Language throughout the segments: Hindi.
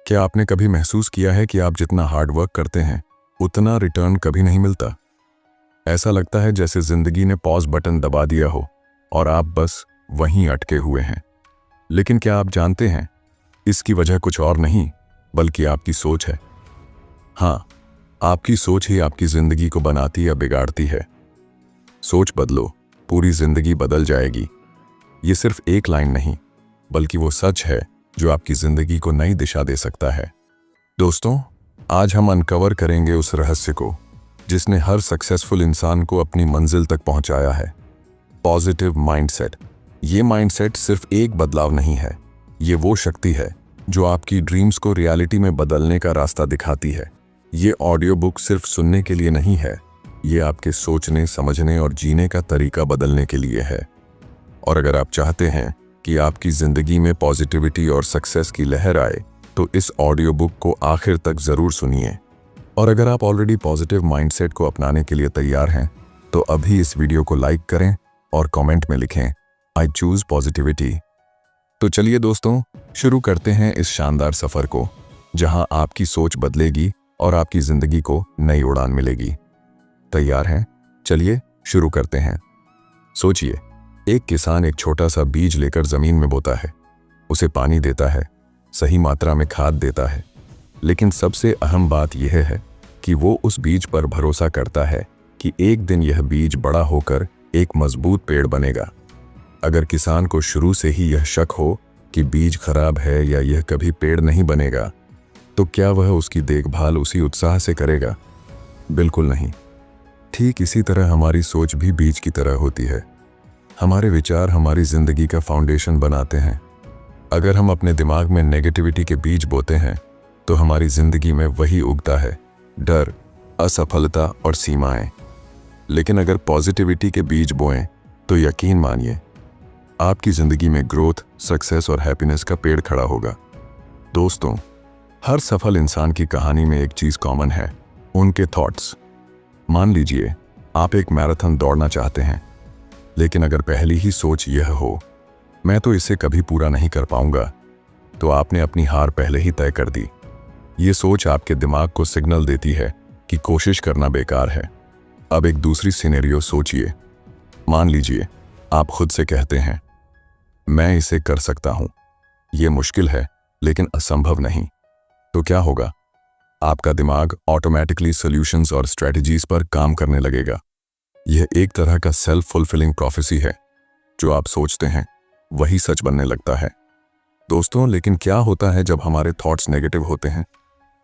क्या आपने कभी महसूस किया है कि आप जितना हार्ड वर्क करते हैं उतना रिटर्न कभी नहीं मिलता? ऐसा लगता है जैसे जिंदगी ने पॉज बटन दबा दिया हो और आप बस वहीं अटके हुए हैं। लेकिन क्या आप जानते हैं, इसकी वजह कुछ और नहीं बल्कि आपकी सोच है। हाँ, आपकी सोच ही आपकी जिंदगी को बनाती या बिगाड़ती है। सोच बदलो, पूरी जिंदगी बदल जाएगी। ये सिर्फ एक लाइन नहीं बल्कि वो सच है जो आपकी जिंदगी को नई दिशा दे सकता है। दोस्तों, आज हम अनकवर करेंगे उस रहस्य को जिसने हर सक्सेसफुल इंसान को अपनी मंजिल तक पहुंचाया है। Positive mindset. ये माइंडसेट सिर्फ एक बदलाव नहीं है, ये वो शक्ति है जो आपकी ड्रीम्स को रियलिटी में बदलने का रास्ता दिखाती है। ये ऑडियो बुक सिर्फ सुनने के लिए नहीं है, ये आपके सोचने, समझने और जीने का तरीका बदलने के लिए है। और अगर आप चाहते हैं कि आपकी जिंदगी में पॉजिटिविटी और सक्सेस की लहर आए तो इस ऑडियो बुक को आखिर तक जरूर सुनिए। और अगर आप ऑलरेडी पॉजिटिव माइंडसेट को अपनाने के लिए तैयार हैं तो अभी इस वीडियो को लाइक करें और कमेंट में लिखें, आई चूज पॉजिटिविटी। तो चलिए दोस्तों, शुरू करते हैं इस शानदार सफर को जहां आपकी सोच बदलेगी और आपकी जिंदगी को नई उड़ान मिलेगी। तैयार हैं? चलिए शुरू करते हैं। सोचिए, एक किसान एक छोटा सा बीज लेकर जमीन में बोता है, उसे पानी देता है, सही मात्रा में खाद देता है, लेकिन सबसे अहम बात यह है कि वो उस बीज पर भरोसा करता है कि एक दिन यह बीज बड़ा होकर एक मजबूत पेड़ बनेगा। अगर किसान को शुरू से ही यह शक हो कि बीज खराब है या यह कभी पेड़ नहीं बनेगा, तो क्या वह उसकी देखभाल उसी उत्साह से करेगा? बिल्कुल नहीं। ठीक इसी तरह हमारी सोच भी बीज की तरह होती है। हमारे विचार हमारी जिंदगी का फाउंडेशन बनाते हैं। अगर हम अपने दिमाग में नेगेटिविटी के बीज बोते हैं तो हमारी जिंदगी में वही उगता है, डर, असफलता और सीमाएं। लेकिन अगर पॉजिटिविटी के बीज बोएं तो यकीन मानिए, आपकी जिंदगी में ग्रोथ, सक्सेस और हैप्पीनेस का पेड़ खड़ा होगा। दोस्तों, हर सफल इंसान की कहानी में एक चीज कॉमन है, उनके थॉट्स। मान लीजिए आप एक मैराथन दौड़ना चाहते हैं, लेकिन अगर पहली ही सोच यह हो, मैं तो इसे कभी पूरा नहीं कर पाऊंगा, तो आपने अपनी हार पहले ही तय कर दी। ये सोच आपके दिमाग को सिग्नल देती है कि कोशिश करना बेकार है। अब एक दूसरी सिनेरियो सोचिए। मान लीजिए आप खुद से कहते हैं, मैं इसे कर सकता हूं, यह मुश्किल है लेकिन असंभव नहीं। तो क्या होगा? आपका दिमाग ऑटोमेटिकली सॉल्यूशंस और स्ट्रेटजीज पर काम करने लगेगा। यह एक तरह का सेल्फ फुलफिलिंग प्रोफेसी है। जो आप सोचते हैं वही सच बनने लगता है। दोस्तों, लेकिन क्या होता है जब हमारे थॉट्स नेगेटिव होते हैं?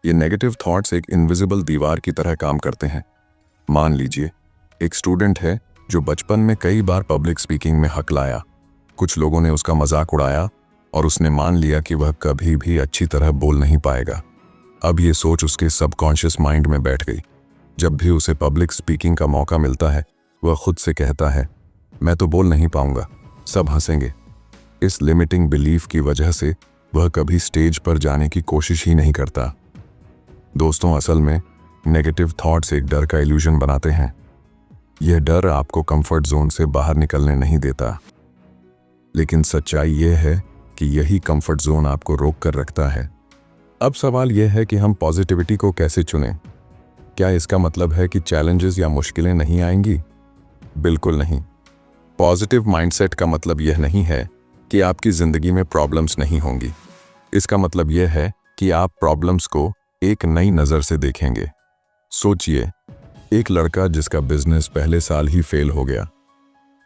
ये नेगेटिव थॉट्स एक इनविजिबल दीवार की तरह काम करते हैं। मान लीजिए एक स्टूडेंट है जो बचपन में कई बार पब्लिक स्पीकिंग में हकलाया। कुछ लोगों ने उसका मजाक उड़ाया और उसने मान लिया कि वह कभी भी अच्छी तरह बोल नहीं पाएगा। अब ये सोच उसके सबकॉन्शियस माइंड में बैठ गई। जब भी उसे पब्लिक स्पीकिंग का मौका मिलता है, वह खुद से कहता है, मैं तो बोल नहीं पाऊंगा, सब हंसेंगे। इस लिमिटिंग बिलीफ की वजह से वह कभी स्टेज पर जाने की कोशिश ही नहीं करता। दोस्तों, असल में नेगेटिव थॉट्स एक डर का इल्यूजन बनाते हैं। यह डर आपको कंफर्ट जोन से बाहर निकलने नहीं देता, लेकिन सच्चाई यह है कि यही कंफर्ट जोन आपको रोक कर रखता है। अब सवाल यह है कि हम पॉजिटिविटी को कैसे चुनें? क्या इसका मतलब है कि चैलेंजेस या मुश्किलें नहीं आएंगी? बिल्कुल नहीं। पॉजिटिव माइंडसेट का मतलब यह नहीं है कि आपकी जिंदगी में प्रॉब्लम्स नहीं होंगी। इसका मतलब यह है कि आप प्रॉब्लम्स को एक नई नज़र से देखेंगे। सोचिए, एक लड़का जिसका बिजनेस पहले साल ही फेल हो गया।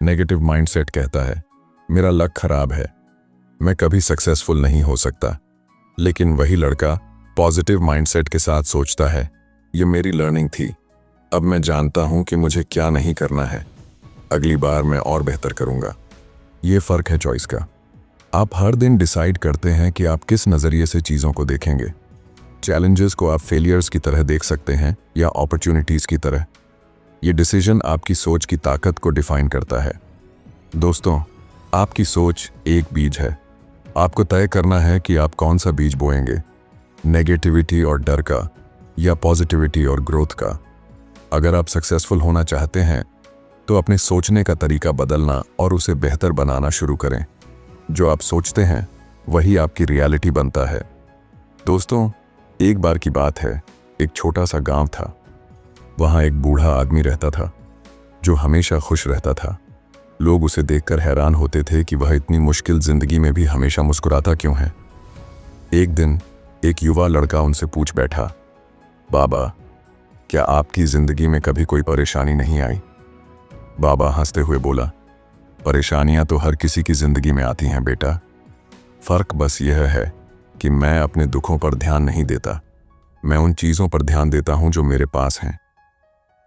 नेगेटिव माइंडसेट कहता है, मेरा लक खराब है, मैं कभी सक्सेसफुल नहीं हो सकता। लेकिन वही लड़का पॉजिटिव माइंडसेट के साथ सोचता है, ये मेरी लर्निंग थी, अब मैं जानता हूं कि मुझे क्या नहीं करना है, अगली बार मैं और बेहतर करूंगा। ये फर्क है चॉइस का। आप हर दिन डिसाइड करते हैं कि आप किस नज़रिए से चीज़ों को देखेंगे। चैलेंजेस को आप फेलियर्स की तरह देख सकते हैं या अपॉर्चुनिटीज़ की तरह। ये डिसीजन आपकी सोच की ताकत को डिफाइन करता है। दोस्तों, आपकी सोच एक बीज है। आपको तय करना है कि आप कौन सा बीज बोएंगे, नेगेटिविटी और डर का या पॉजिटिविटी और ग्रोथ का। अगर आप सक्सेसफुल होना चाहते हैं तो अपने सोचने का तरीका बदलना और उसे बेहतर बनाना शुरू करें। जो आप सोचते हैं वही आपकी रियलिटी बनता है। दोस्तों, एक बार की बात है, एक छोटा सा गांव था। वहां एक बूढ़ा आदमी रहता था जो हमेशा खुश रहता था। लोग उसे देखकर हैरान होते थे कि वह इतनी मुश्किल जिंदगी में भी हमेशा मुस्कुराता क्यों है। एक दिन एक युवा लड़का उनसे पूछ बैठा, बाबा, क्या आपकी जिंदगी में कभी कोई परेशानी नहीं आई? बाबा हंसते हुए बोला, परेशानियां तो हर किसी की जिंदगी में आती हैं बेटा। फर्क बस यह है कि मैं अपने दुखों पर ध्यान नहीं देता, मैं उन चीजों पर ध्यान देता हूं जो मेरे पास हैं।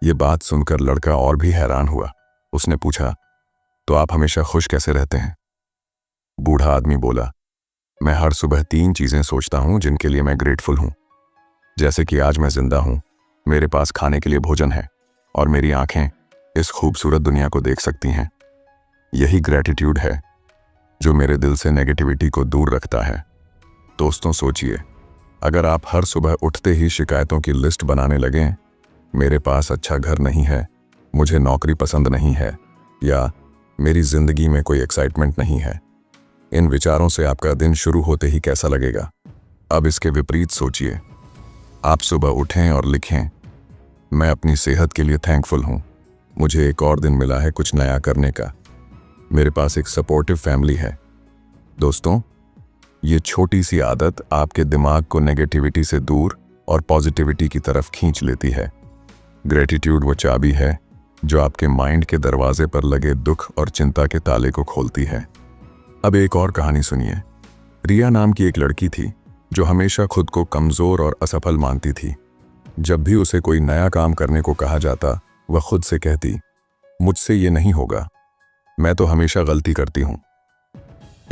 ये बात सुनकर लड़का और भी हैरान हुआ। उसने पूछा, तो आप हमेशा खुश कैसे रहते हैं? बूढ़ा आदमी बोला, मैं हर सुबह 3 चीजें सोचता हूं जिनके लिए मैं ग्रेटफुल हूं। जैसे कि आज मैं जिंदा हूं, मेरे पास खाने के लिए भोजन है और मेरी आंखें इस खूबसूरत दुनिया को देख सकती हैं। यही ग्रेटिट्यूड है जो मेरे दिल से नेगेटिविटी को दूर रखता है। दोस्तों सोचिए, अगर आप हर सुबह उठते ही शिकायतों की लिस्ट बनाने लगें, मेरे पास अच्छा घर नहीं है, मुझे नौकरी पसंद नहीं है, या मेरी जिंदगी में कोई एक्साइटमेंट नहीं है, इन विचारों से आपका दिन शुरू होते ही कैसा लगेगा? अब इसके विपरीत सोचिए। आप सुबह उठें और लिखें, मैं अपनी सेहत के लिए थैंकफुल हूं, मुझे एक और दिन मिला है कुछ नया करने का, मेरे पास एक सपोर्टिव फैमिली है। दोस्तों, ये छोटी सी आदत आपके दिमाग को नेगेटिविटी से दूर और पॉजिटिविटी की तरफ खींच लेती है। ग्रेटिट्यूड वो चाबी है जो आपके माइंड के दरवाजे पर लगे दुख और चिंता के ताले को खोलती है। अब एक और कहानी सुनिए। रिया नाम की एक लड़की थी जो हमेशा खुद को कमजोर और असफल मानती थी। जब भी उसे कोई नया काम करने को कहा जाता, वह खुद से कहती, मुझसे ये नहीं होगा, मैं तो हमेशा गलती करती हूं।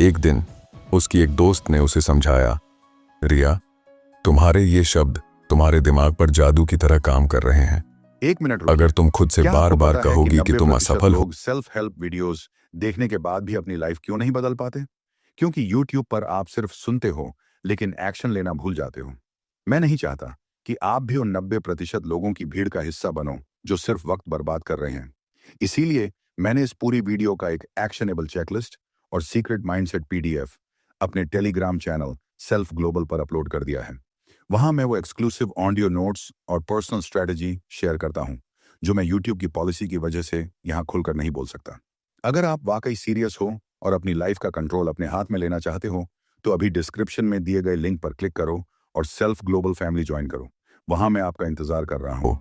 एक दिन उसकी एक दोस्त ने उसे समझाया, रिया, तुम्हारे ये शब्द तुम्हारे दिमाग पर जादू की तरह काम कर रहे हैं। एक मिनट रुकिए। अगर तुम खुद से क्या बार आपको बार पता है कहोगी कि तुम 90% असफल हो, लोग सेल्फ हेल्प वीडियोस देखने के बाद भी अपनी लाइफ क्यों नहीं बदल पाते? क्योंकि YouTube पर आप सिर्फ सुनते हो लेकिन एक्शन लेना भूल जाते हो। मैं नहीं चाहता कि आप भी उन 90% लोगों की भीड़ का हिस्सा बनो जो सिर्फ वक्त बर्बाद कर रहे हैं। इसीलिए मैंने इस पूरी वीडियो का एक एक्शनेबल चेकलिस्ट और सीक्रेट माइंडसेट PDF अपने टेलीग्राम चैनल सेल्फ ग्लोबल पर अपलोड कर दिया है। वहां मैं वो एक्सक्लूसिव ऑडियो नोट्स और पर्सनल स्ट्रेटजी शेयर करता हूं जो मैं YouTube की पॉलिसी की वजह से यहां खुलकर नहीं बोल सकता। अगर आप वाकई सीरियस हो और अपनी लाइफ का कंट्रोल अपने हाथ में लेना चाहते हो तो अभी डिस्क्रिप्शन में दिए गए लिंक पर क्लिक करो और सेल्फ ग्लोबल फैमिली ज्वाइन करो। वहां मैं आपका इंतजार कर रहा हूं।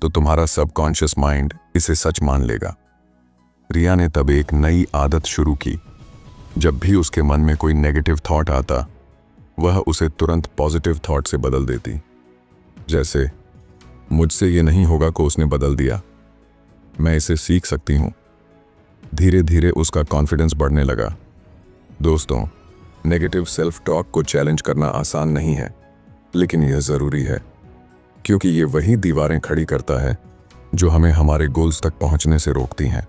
तो तुम्हारा सबकॉन्शियस माइंड इसे सच मान लेगा। रिया ने तब एक नई आदत शुरू की। जब भी उसके मन में कोई नेगेटिव थॉट आता, वह उसे तुरंत पॉजिटिव थॉट से बदल देती। जैसे, मुझसे ये नहीं होगा को उसने बदल दिया, मैं इसे सीख सकती हूं। धीरे धीरे उसका कॉन्फिडेंस बढ़ने लगा। दोस्तों, नेगेटिव सेल्फ टॉक को चैलेंज करना आसान नहीं है, लेकिन यह जरूरी है, क्योंकि ये वही दीवारें खड़ी करता है जो हमें हमारे गोल्स तक पहुंचने से रोकती हैं।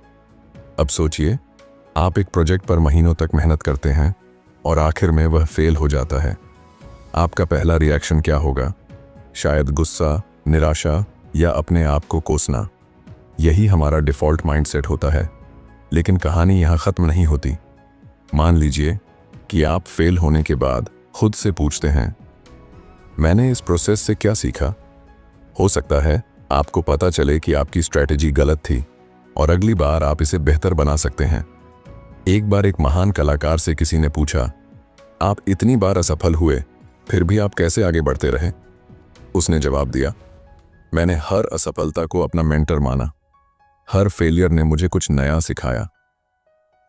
अब सोचिए, आप एक प्रोजेक्ट पर महीनों तक मेहनत करते हैं और आखिर में वह फेल हो जाता है। आपका पहला रिएक्शन क्या होगा? शायद गुस्सा, निराशा या अपने आप को कोसना। यही हमारा डिफ़ॉल्ट माइंडसेट होता है। लेकिन कहानी यहाँ ख़त्म नहीं होती। मान लीजिए कि आप फेल होने के बाद खुद से पूछते हैं, मैंने इस प्रोसेस से क्या सीखा? हो सकता है आपको पता चले कि आपकी स्ट्रैटेजी गलत थी और अगली बार आप इसे बेहतर बना सकते हैं। एक बार एक महान कलाकार से किसी ने पूछा, आप इतनी बार असफल हुए फिर भी आप कैसे आगे बढ़ते रहे? उसने जवाब दिया, मैंने हर असफलता को अपना मेंटर माना, हर फेलियर ने मुझे कुछ नया सिखाया।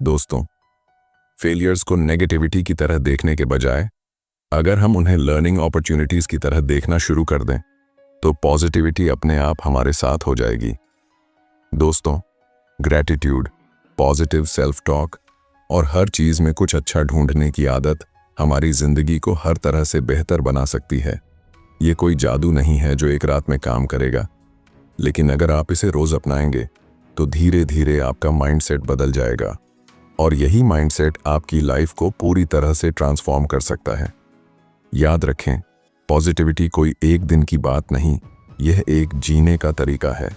दोस्तों, फेलियर्स को नेगेटिविटी की तरह देखने के बजाय अगर हम उन्हें लर्निंग अपॉर्चुनिटीज की तरह देखना शुरू कर दें, तो पॉजिटिविटी अपने आप हमारे साथ हो जाएगी। दोस्तों, ग्रैटिट्यूड, पॉजिटिव सेल्फ टॉक और हर चीज में कुछ अच्छा ढूंढने की आदत हमारी जिंदगी को हर तरह से बेहतर बना सकती है। ये कोई जादू नहीं है जो एक रात में काम करेगा, लेकिन अगर आप इसे रोज अपनाएंगे तो धीरे धीरे आपका माइंडसेट बदल जाएगा और यही माइंडसेट आपकी लाइफ को पूरी तरह से ट्रांसफॉर्म कर सकता है। याद रखें, पॉजिटिविटी कोई एक दिन की बात नहीं, यह एक जीने का तरीका है।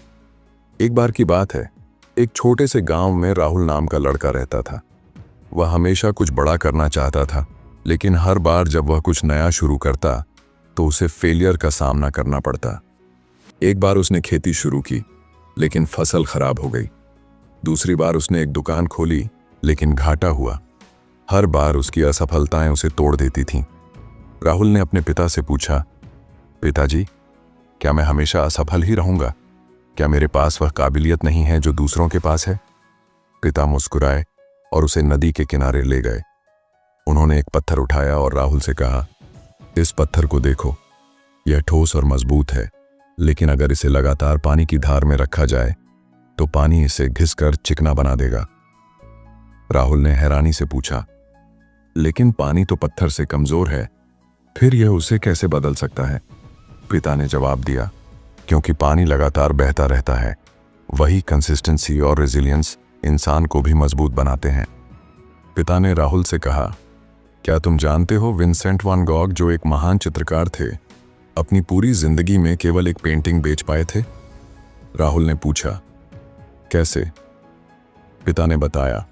एक बार की बात है, एक छोटे से गांव में राहुल नाम का लड़का रहता था। वह हमेशा कुछ बड़ा करना चाहता था, लेकिन हर बार जब वह कुछ नया शुरू करता तो उसे फेलियर का सामना करना पड़ता। एक बार उसने खेती शुरू की, लेकिन फसल खराब हो गई। दूसरी बार उसने एक दुकान खोली, लेकिन घाटा हुआ। हर बार उसकी असफलताएं उसे तोड़ देती थीं। राहुल ने अपने पिता से पूछा, पिताजी, क्या मैं हमेशा असफल ही रहूंगा? क्या मेरे पास वह काबिलियत नहीं है जो दूसरों के पास है? पिता मुस्कुराए और उसे नदी के किनारे ले गए। उन्होंने एक पत्थर उठाया और राहुल से कहा, इस पत्थर को देखो, यह ठोस और मजबूत है, लेकिन अगर इसे लगातार पानी की धार में रखा जाए तो पानी इसे घिसकर चिकना बना देगा। राहुल ने हैरानी से पूछा, लेकिन पानी तो पत्थर से कमजोर है, फिर यह उसे कैसे बदल सकता है? पिता ने जवाब दिया, क्योंकि पानी लगातार बहता रहता है। वही कंसिस्टेंसी और रेजिलियंस इंसान को भी मजबूत बनाते हैं। पिता ने राहुल से कहा, क्या तुम जानते हो विंसेंट वैन गॉग, जो एक महान चित्रकार थे, अपनी पूरी जिंदगी में केवल एक पेंटिंग बेच पाए थे? राहुल ने पूछा, कैसे? पिता ने बताया,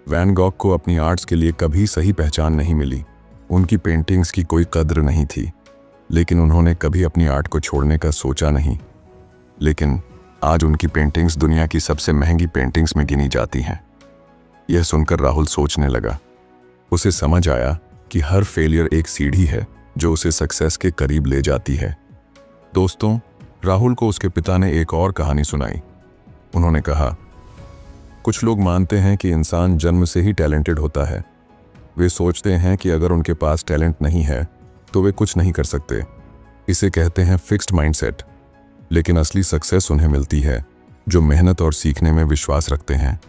वैन गॉग को अपनी आर्ट्स के लिए कभी सही पहचान नहीं मिली। उनकी पेंटिंग्स की कोई कद्र नहीं थी, लेकिन उन्होंने कभी अपनी आर्ट को छोड़ने का सोचा नहीं। लेकिन आज उनकी पेंटिंग्स दुनिया की सबसे महंगी पेंटिंग्स में गिनी जाती हैं। यह सुनकर राहुल सोचने लगा। उसे समझ आया कि हर फेलियर एक सीढ़ी है जो उसे सक्सेस के करीब ले जाती है। दोस्तों, राहुल को उसके पिता ने एक और कहानी सुनाई। उन्होंने कहा, कुछ लोग मानते हैं कि इंसान जन्म से ही टैलेंटेड होता है। वे सोचते हैं कि अगर उनके पास टैलेंट नहीं है तो वे कुछ नहीं कर सकते। इसे कहते हैं फिक्स्ड माइंडसेट। लेकिन असली सक्सेस उन्हें मिलती है जो मेहनत और सीखने में विश्वास रखते हैं।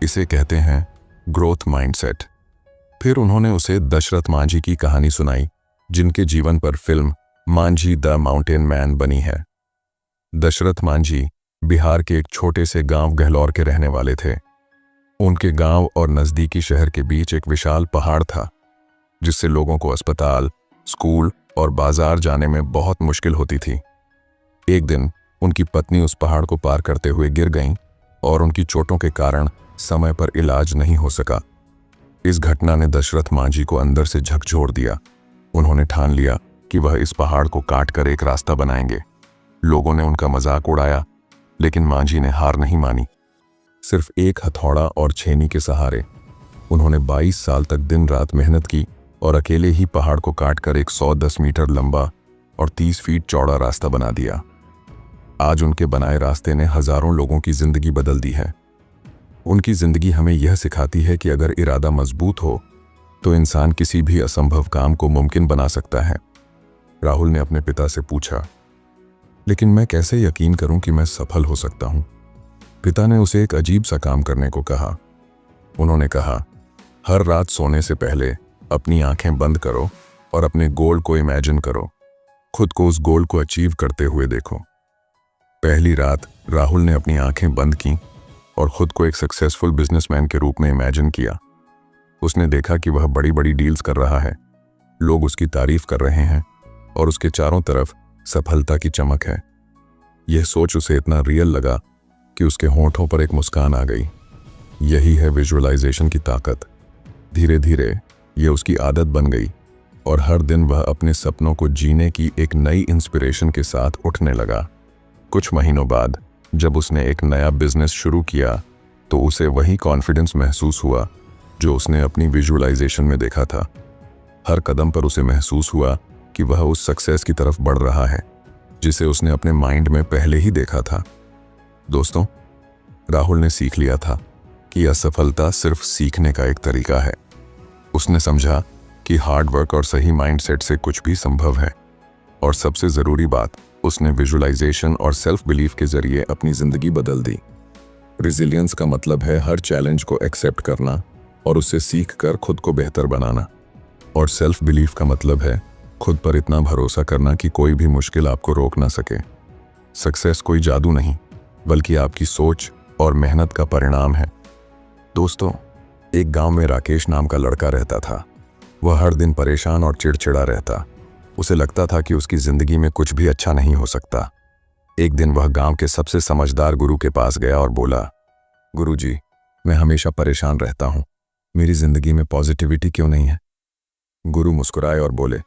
इसे कहते हैं ग्रोथ माइंडसेट। फिर उन्होंने उसे दशरथ मांझी की कहानी सुनाई, जिनके जीवन पर film Manjhi the mountain man बनी है। दशरथ मांझी बिहार के एक छोटे से गांव गहलौर के रहने वाले थे। उनके गांव और नजदीकी शहर के बीच एक विशाल पहाड़ था, जिससे लोगों को अस्पताल, स्कूल और बाजार जाने में बहुत मुश्किल होती थी। एक दिन उनकी पत्नी उस पहाड़ को पार करते हुए गिर गईं और उनकी चोटों के कारण समय पर इलाज नहीं हो सका। इस घटना ने दशरथ मांझी को अंदर से झकझोर दिया। उन्होंने ठान लिया कि वह इस पहाड़ को काटकर एक रास्ता बनाएंगे। लोगों ने उनका मजाक उड़ाया, लेकिन मांझी ने हार नहीं मानी। सिर्फ एक हथौड़ा और छेनी के सहारे उन्होंने 22 साल तक दिन रात मेहनत की और अकेले ही पहाड़ को काटकर एक 110 मीटर लंबा और 30 फीट चौड़ा रास्ता बना दिया। आज उनके बनाए रास्ते ने हजारों लोगों की जिंदगी बदल दी है। उनकी जिंदगी हमें यह सिखाती है कि अगर इरादा मजबूत हो तो इंसान किसी भी असंभव काम को मुमकिन बना सकता है। राहुल ने अपने पिता से पूछा, लेकिन मैं कैसे यकीन करूं कि मैं सफल हो सकता हूं? पिता ने उसे एक अजीब सा काम करने को कहा। उन्होंने कहा, हर रात सोने से पहले अपनी आंखें बंद करो और अपने गोल को इमेजिन करो। खुद को उस गोल को अचीव करते हुए देखो। पहली रात राहुल ने अपनी आंखें बंद की और खुद को एक सक्सेसफुल बिजनेसमैन के रूप में इमेजिन किया। उसने देखा कि वह बड़ी बड़ी डील्स कर रहा है, लोग उसकी तारीफ कर रहे हैं और उसके चारों तरफ सफलता की चमक है। यह सोच उसे इतना रियल लगा कि उसके होंठों पर एक मुस्कान आ गई। यही है विजुअलाइजेशन की ताकत। धीरे धीरे यह उसकी आदत बन गई और हर दिन वह अपने सपनों को जीने की एक नई इंस्पिरेशन के साथ उठने लगा। कुछ महीनों बाद जब उसने एक नया बिजनेस शुरू किया तो उसे वही कॉन्फिडेंस महसूस हुआ जो उसने अपनी विजुअलाइजेशन में देखा था। हर कदम पर उसे महसूस हुआ कि वह उस सक्सेस की तरफ बढ़ रहा है जिसे उसने अपने माइंड में पहले ही देखा था। दोस्तों, राहुल ने सीख लिया था कि असफलता सिर्फ सीखने का एक तरीका है। उसने समझा कि हार्ड वर्क और सही माइंडसेट से कुछ भी संभव है। और सबसे ज़रूरी बात, उसने विजुअलाइजेशन और सेल्फ बिलीफ के जरिए अपनी ज़िंदगी बदल दी। रिजिलियंस का मतलब है हर चैलेंज को एक्सेप्ट करना और उससे सीख कर खुद को बेहतर बनाना। और सेल्फ बिलीफ का मतलब है खुद पर इतना भरोसा करना कि कोई भी मुश्किल आपको रोक ना सके। सक्सेस कोई जादू नहीं, बल्कि आपकी सोच और मेहनत का परिणाम है। दोस्तों, एक गांव में राकेश नाम का लड़का रहता था। वह हर दिन परेशान और चिड़चिड़ा रहता। उसे लगता था कि उसकी जिंदगी में कुछ भी अच्छा नहीं हो सकता। एक दिन वह गांव के सबसे समझदार गुरु के पास गया और बोला, गुरुजी, मैं हमेशा परेशान रहता हूं, मेरी जिंदगी में पॉजिटिविटी क्यों नहीं है? गुरु मुस्कुराए और बोले,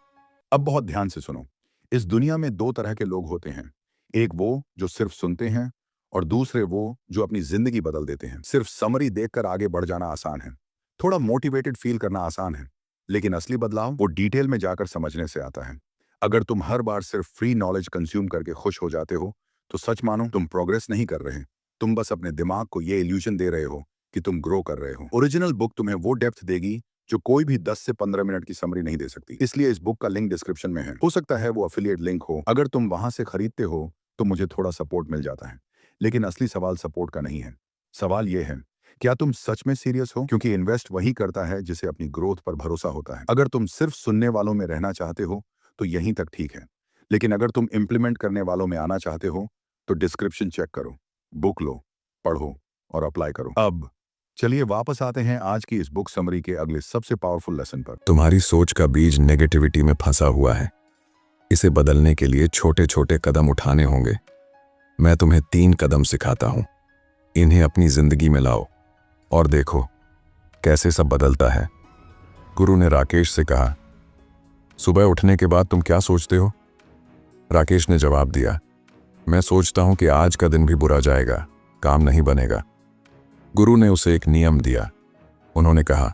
अब बहुत ध्यान से सुनो। इस दुनिया में दो तरह के लोग होते हैं, एक वो जो सिर्फ सुनते हैं और दूसरे वो जो अपनी जिंदगी बदल देते हैं। सिर्फ समरी देखकर आगे बढ़ जाना आसान है, थोड़ा मोटिवेटेड फील करना आसान है, लेकिन असली बदलाव वो डिटेल में जाकर समझने से आता है। अगर तुम हर बार सिर्फ फ्री नॉलेज कंज्यूम करके खुश हो जाते हो तो सच मानो तुम प्रोग्रेस नहीं कर रहे। तुम बस अपने दिमाग को ये इल्यूजन दे रहे हो कि तुम ग्रो कर रहे हो। ओरिजिनल बुक तुम्हें वो डेप्थ देगी जो कोई भी 10 से 15 मिनट की समरी नहीं दे सकती। इसलिए इस बुक का लिंक डिस्क्रिप्शन में है, हो सकता है वो अफिलिएट लिंक हो। अगर तुम वहां से खरीदते हो तो मुझे थोड़ा सपोर्ट मिल जाता है, लेकिन असली सवाल सपोर्ट का नहीं है। सवाल ये है, क्या तुम सच में सीरियस हो? क्योंकि इन्वेस्ट वही करता है जिसे अपनी ग्रोथ पर भरोसा होता है। अगर तुम सिर्फ सुनने वालों में रहना चाहते हो तो यहीं तक ठीक है, लेकिन अगर तुम इंप्लीमेंट करने वालों में आना चाहते हो तो डिस्क्रिप्शन चेक करो, बुक लो, पढ़ो और अप्लाई करो। अब चलिए वापस आते हैं आज की इस बुक समरी के अगले सबसे पावरफुल लेसन पर। तुम्हारी सोच का बीज नेगेटिविटी में फंसा हुआ है। इसे बदलने के लिए छोटे छोटे कदम उठाने होंगे। मैं तुम्हें 3 कदम सिखाता हूं। इन्हें अपनी जिंदगी में लाओ और देखो कैसे सब बदलता है। गुरु ने राकेश से कहा, सुबह उठने के बाद तुम क्या सोचते हो? राकेश ने जवाब दिया, मैं सोचता हूं कि आज का दिन भी बुरा जाएगा, काम नहीं बनेगा। गुरु ने उसे एक नियम दिया। उन्होंने कहा,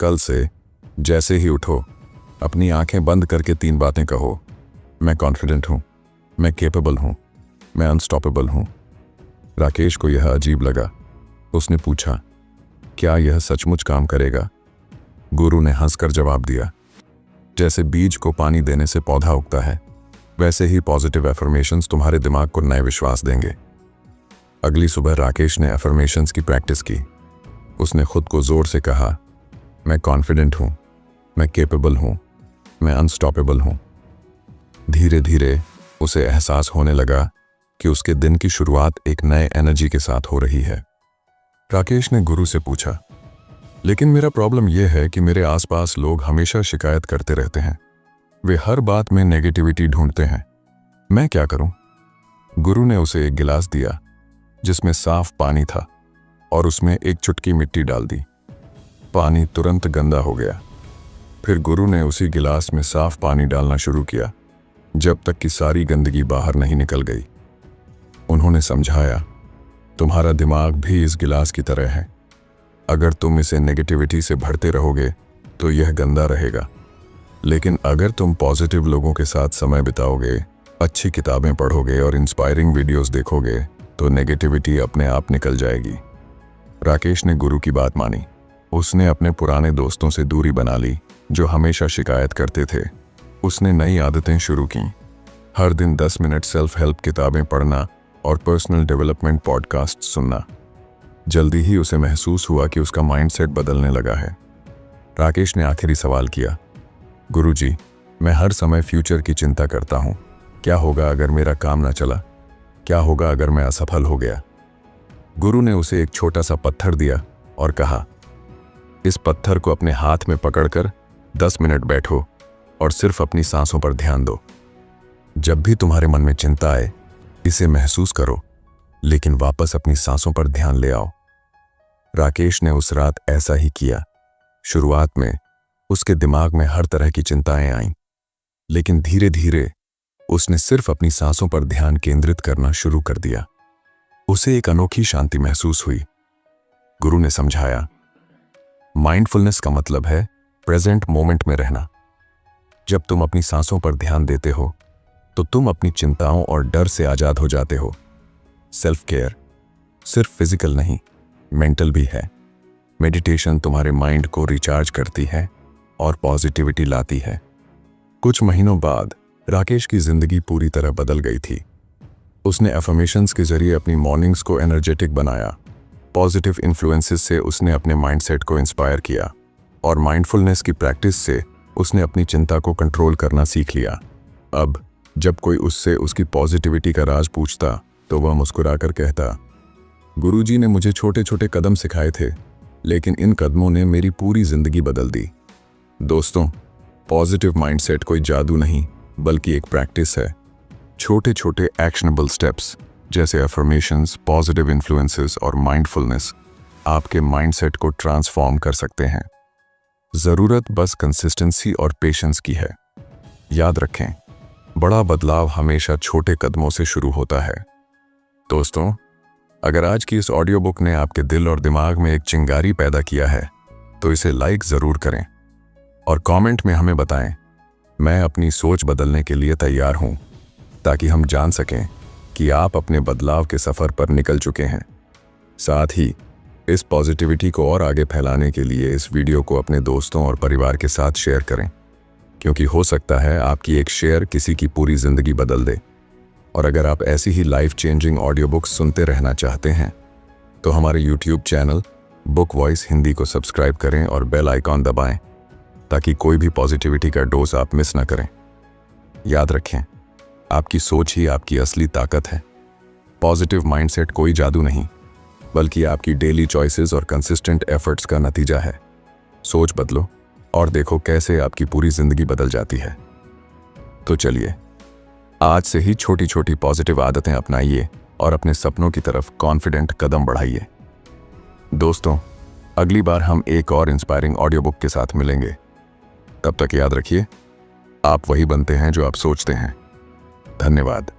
कल से जैसे ही उठो अपनी आंखें बंद करके 3 बातें कहो। मैं कॉन्फिडेंट हूं, मैं केपेबल हूं, मैं अनस्टॉपेबल हूं। राकेश को यह अजीब लगा। उसने पूछा, क्या यह सचमुच काम करेगा? गुरु ने हंसकर जवाब दिया, जैसे बीज को पानी देने से पौधा उगता है, वैसे ही पॉजिटिव एफर्मेशंस तुम्हारे दिमाग को नए विश्वास देंगे। अगली सुबह राकेश ने एफर्मेशंस की प्रैक्टिस की। उसने खुद को जोर से कहा, मैं कॉन्फिडेंट हूं, मैं केपेबल हूं, मैं अनस्टॉपेबल हूं। धीरे धीरे उसे एहसास होने लगा कि उसके दिन की शुरुआत एक नए एनर्जी के साथ हो रही है। राकेश ने गुरु से पूछा, लेकिन मेरा प्रॉब्लम यह है कि मेरे आसपास लोग हमेशा शिकायत करते रहते हैं। वे हर बात में नेगेटिविटी ढूंढते हैं। मैं क्या करूं? गुरु ने उसे एक गिलास दिया जिसमें साफ पानी था और उसमें एक चुटकी मिट्टी डाल दी। पानी तुरंत गंदा हो गया। फिर गुरु ने उसी गिलास में साफ पानी डालना शुरू किया जब तक कि सारी गंदगी बाहर नहीं निकल गई। उन्होंने समझाया, तुम्हारा दिमाग भी इस गिलास की तरह है। अगर तुम इसे नेगेटिविटी से भरते रहोगे तो यह गंदा रहेगा, लेकिन अगर तुम पॉजिटिव लोगों के साथ समय बिताओगे, अच्छी किताबें पढ़ोगे और इंस्पायरिंग वीडियोस देखोगे तो नेगेटिविटी अपने आप निकल जाएगी। राकेश ने गुरु की बात मानी। उसने अपने पुराने दोस्तों से दूरी बना ली जो हमेशा शिकायत करते थे। उसने नई आदतें शुरू की, हर दिन 10 मिनट सेल्फ हेल्प किताबें पढ़ना और पर्सनल डेवलपमेंट पॉडकास्ट सुनना। जल्दी ही उसे महसूस हुआ कि उसका माइंडसेट बदलने लगा है। राकेश ने आखिरी सवाल किया, गुरुजी, मैं हर समय फ्यूचर की चिंता करता हूँ। क्या होगा अगर मेरा काम न चला? क्या होगा अगर मैं असफल हो गया? गुरु ने उसे एक छोटा सा पत्थर दिया और कहा, इस पत्थर को अपने हाथ में पकड़कर 10 मिनट बैठो और सिर्फ अपनी सांसों पर ध्यान दो। जब भी तुम्हारे मन में चिंता आए, इसे महसूस करो, लेकिन वापस अपनी सांसों पर ध्यान ले आओ। राकेश ने उस रात ऐसा ही किया। शुरुआत में उसके दिमाग में हर तरह की चिंताएं आईं, लेकिन धीरे धीरे उसने सिर्फ अपनी सांसों पर ध्यान केंद्रित करना शुरू कर दिया। उसे एक अनोखी शांति महसूस हुई। गुरु ने समझाया, माइंडफुलनेस का मतलब है प्रेजेंट मोमेंट में रहना। जब तुम अपनी सांसों पर ध्यान देते हो तो तुम अपनी चिंताओं और डर से आजाद हो जाते हो। सेल्फ केयर सिर्फ फिजिकल नहीं, मेंटल भी है। मेडिटेशन तुम्हारे माइंड को रिचार्ज करती है और पॉजिटिविटी लाती है। कुछ महीनों बाद राकेश की जिंदगी पूरी तरह बदल गई थी। उसने एफर्मेशंस के जरिए अपनी मॉर्निंग्स को एनर्जेटिक बनाया। पॉजिटिव इन्फ्लुएंसेस से उसने अपने माइंडसेट को इंस्पायर किया और माइंडफुलनेस की प्रैक्टिस से उसने अपनी चिंता को कंट्रोल करना सीख लिया। अब जब कोई उससे उसकी पॉजिटिविटी का राज पूछता तो वह मुस्कुराकर कहता, गुरुजी ने मुझे छोटे छोटे कदम सिखाए थे, लेकिन इन कदमों ने मेरी पूरी जिंदगी बदल दी। दोस्तों, पॉजिटिव माइंडसेट कोई जादू नहीं बल्कि एक प्रैक्टिस है। छोटे छोटे एक्शनेबल स्टेप्स जैसे अफर्मेशंस, पॉजिटिव इन्फ्लुएंसेस और माइंडफुलनेस आपके माइंडसेट को ट्रांसफॉर्म कर सकते हैं। जरूरत बस कंसिस्टेंसी और पेशेंस की है। याद रखें, बड़ा बदलाव हमेशा छोटे कदमों से शुरू होता है। दोस्तों, अगर आज की इस ऑडियो बुक ने आपके दिल और दिमाग में एक चिंगारी पैदा किया है तो इसे लाइक जरूर करें और कमेंट में हमें बताएं, मैं अपनी सोच बदलने के लिए तैयार हूं, ताकि हम जान सकें कि आप अपने बदलाव के सफर पर निकल चुके हैं। साथ ही इस पॉजिटिविटी को और आगे फैलाने के लिए इस वीडियो को अपने दोस्तों और परिवार के साथ शेयर करें, क्योंकि हो सकता है आपकी एक शेयर किसी की पूरी जिंदगी बदल दे। और अगर आप ऐसी ही लाइफ चेंजिंग ऑडियो बुक्स सुनते रहना चाहते हैं तो हमारे YouTube channel book voice Hindi को सब्सक्राइब करें और बेल आइकॉन दबाएं, ताकि कोई भी पॉजिटिविटी का डोज आप मिस ना करें। याद रखें, आपकी सोच ही आपकी असली ताकत है। पॉजिटिव माइंडसेट कोई जादू नहीं, बल्कि आपकी डेली चॉइसेस और कंसिस्टेंट एफर्ट्स का नतीजा है। सोच बदलो और देखो कैसे आपकी पूरी जिंदगी बदल जाती है। तो चलिए, आज से ही छोटी छोटी पॉजिटिव आदतें अपनाइए और अपने सपनों की तरफ कॉन्फिडेंट कदम बढ़ाइए। दोस्तों, अगली बार हम एक और इंस्पायरिंग ऑडियो बुक के साथ मिलेंगे। तब तक याद रखिए, आप वही बनते हैं जो आप सोचते हैं। धन्यवाद।